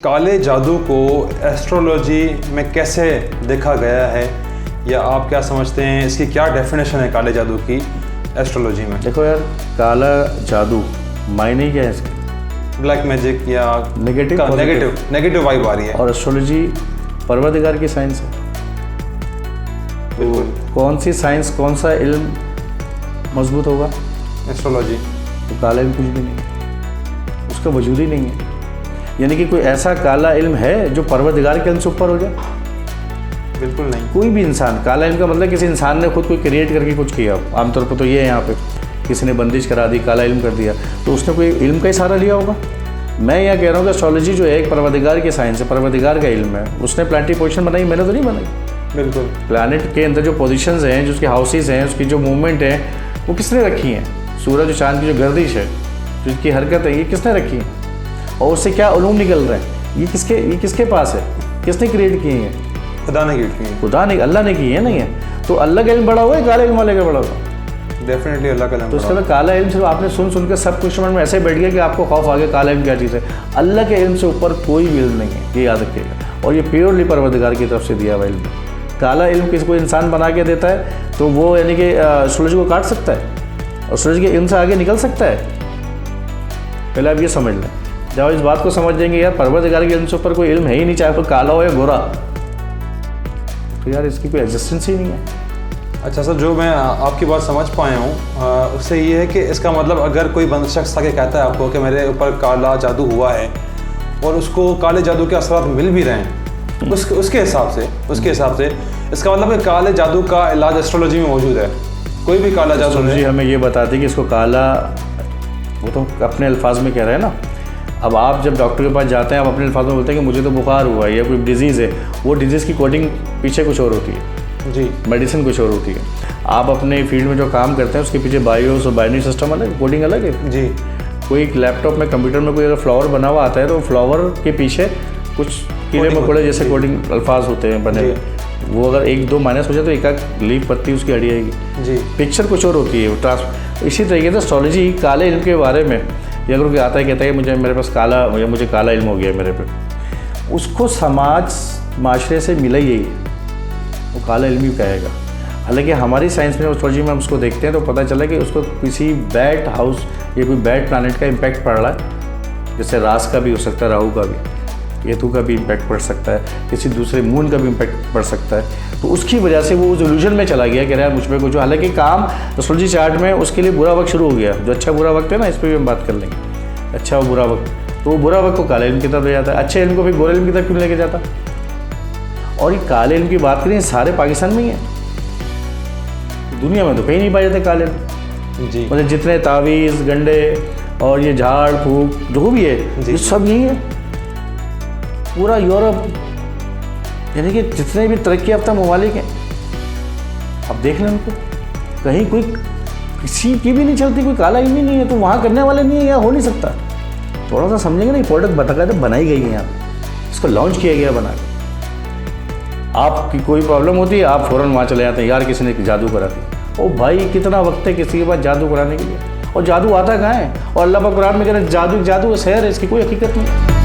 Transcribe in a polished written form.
काले जादू को एस्ट्रोलॉजी में कैसे देखा गया है, या आप क्या समझते हैं, इसकी क्या डेफिनेशन है काले जादू की एस्ट्रोलॉजी में? देखो यार, काला जादू मायने क्या है इसके? ब्लैक मैजिक या नेगेटिव वाइब आ रही है। और एस्ट्रोलॉजी परवरदिगार की साइंस है। तो कौन सी साइंस, कौन सा इल्म मजबूत होगा? एस्ट्रोलॉजी। तो काला इल्म कुछ भी नहीं है, उसका वजूद ही नहीं है। यानी कि कोई ऐसा काला इल्म है जो परवरदिगार के इल्म से ऊपर हो जाए? बिल्कुल नहीं। कोई भी इंसान, काला इल्म का मतलब किसी इंसान ने खुद कोई क्रिएट करके कुछ किया। आमतौर पर तो ये है, यहाँ पे किसी ने बंदिश करा दी, काला इल्म कर दिया, तो उसने कोई इल्म का ही सहारा लिया होगा। मैं यहाँ कह रहा हूँ कि एस्ट्रोलॉजी जो है एक परवरदिगार की साइंस है, परवरदिगार का इल्म है। उसने प्लानिटरी पोजीशन बनाई, मैंने तो नहीं बनाई। बिल्कुल। प्लानिट के अंदर जो पोजीशंस हैं, जो उसके हाउसेज हैं, उसकी जो मूवमेंट है, वो किसने रखी हैं? सूरज और चांद की जो गर्दिश है, जो इसकी हरकत है, ये किसने रखी है? और उससे क्या उलूम निकल रहे हैं, ये किसके पास है? किसने क्रिएट किए हैं? खुदा ने क्रिएट किए। खुदा ने, अल्लाह ने की है। नहीं है तो अल्लाह का इल्म बड़ा हुआ है, काला इल्म वाले का बड़ा हुआ? डेफिनेटली अल्लाह का इल्म। तो उसके बाद काला इल्म सिर्फ आपने सुन के सब कुछ मन में ऐसे बैठ गया कि आपको खौफ आ गया। काला इल्म क्या चीज़ है? अल्लाह के इल्म से ऊपर कोई भी इल्म नहीं है, ये याद रखिएगा। और ये प्योरली परवरदिगार की तरफ से दिया हुआ इल्म। काला इल्म किसी को इंसान बना के देता है तो वो यानी कि सूरज को काट सकता है और सूरज के इल्म से आगे निकल सकता है। पहले आप ये समझ लें। जब इस बात को समझ जाएंगे यार परवरदिगार के इल्म से ऊपर कोई इल्म है ही नहीं, चाहे वो काला हो या गोरा, तो यार इसकी कोई एग्जिस्टेंस ही नहीं है। अच्छा सर, जो मैं आपकी बात समझ पाया हूँ उससे ये है कि इसका मतलब अगर कोई शख्स आके कहता है आपको कि मेरे ऊपर काला जादू हुआ है और उसको काले जादू के असरात मिल भी रहे हैं, उसके हिसाब से इसका मतलब है काले जादू का इलाज एस्ट्रोलॉजी में मौजूद है। कोई भी काला जादू जी हमें ये बताती है कि इसको काला, वो तो अपने अल्फाज में कह रहे हैं ना। अब आप जब डॉक्टर के पास जाते हैं, आप अपने अल्फाज में बोलते हैं कि मुझे तो बुखार हुआ है या कोई डिजीज़ है, वो डिजीज़ की कोडिंग पीछे कुछ और होती है जी, मेडिसिन कुछ और होती है। आप अपने फील्ड में जो काम करते हैं उसके पीछे बायोस और बाइनरी सिस्टम अलग, कोडिंग अलग है जी। कोई एक लैपटॉप में, कंप्यूटर में कोई अगर फ्लावर बना हुआ आता है तो फ्लावर के पीछे कुछ कीड़े मकोड़े जैसे कोडिंग अल्फाज होते हैं बने, वो अगर 1-2 माइनस हो जाए तो एक लीफ पत्ती उसकी अड़ी आएगी जी। पिक्चर कुछ और होती है वो इसी तरीके से एस्ट्रोलॉजी काले इल्म के बारे में, या अगर कोई आता है कहता है कि मेरे पास काला, या मुझे काला इल्म हो गया मेरे पे, उसको समाज माशरे से मिला ही यही है, वो काला इल्म ही कहेगा। हालांकि हमारी साइंस में एस्ट्रोलॉजी में हम उसको देखते हैं तो पता चला कि उसको किसी बैड हाउस या कोई बैड प्लानट का इम्पैक्ट पड़ रहा है। जैसे रास का भी हो सकता है, राहु का भी, केतु का भी इम्पैक्ट पड़ सकता है, किसी दूसरे मून का भी इम्पैक्ट पड़ सकता है। तो उसकी वजह से वो उस इल्यूजन में चला गया कि यार मुझ पर कुछ, हालांकि काम एस्ट्रोलॉजी चार्ट में उसके लिए बुरा वक्त शुरू हो गया। जो अच्छा बुरा वक्त है ना, इस पर भी हम बात कर लेंगे। अच्छा और बुरा वक्त, तो वो बुरा वक्त को काले इल्म की तरफ ले जाता है, अच्छे इल्म को भी गोरे इल्म की तरफ क्यों लेके जाता? और ये काले इल्म की बात करें, सारे पाकिस्तान में ही है, दुनिया में तो कहीं नहीं पाए जाते काले इल्म जी। मतलब जितने तावीज़, गंडे और ये झाड़ फूक जो भी है, ये सब यही है। पूरा यूरोप, यानी कि जितने भी तरक्की याफ्ता ममालिक हैं, अब देख लें उनको, कहीं कोई किसी की भी नहीं चलती, कोई काला इल्म ही नहीं है, तो वहाँ करने वाले नहीं है, या हो नहीं सकता। थोड़ा सा समझेंगे ना, प्रोडक्ट बताकर बनाई गई है यहाँ, इसको लॉन्च किया गया बना के। आपकी कोई प्रॉब्लम होती है, आप फ़ौरन वहाँ चले जाते हैं, यार किसी ने जादू करा दिया। ओ भाई, कितना वक्त है किसी के पास जादू कराने के लिए? और जादू आता कहाँ है? और अल्लाह पाक कुरान में कह रहे हैं जादू है, शहर है, इसकी कोई हकीकत नहीं।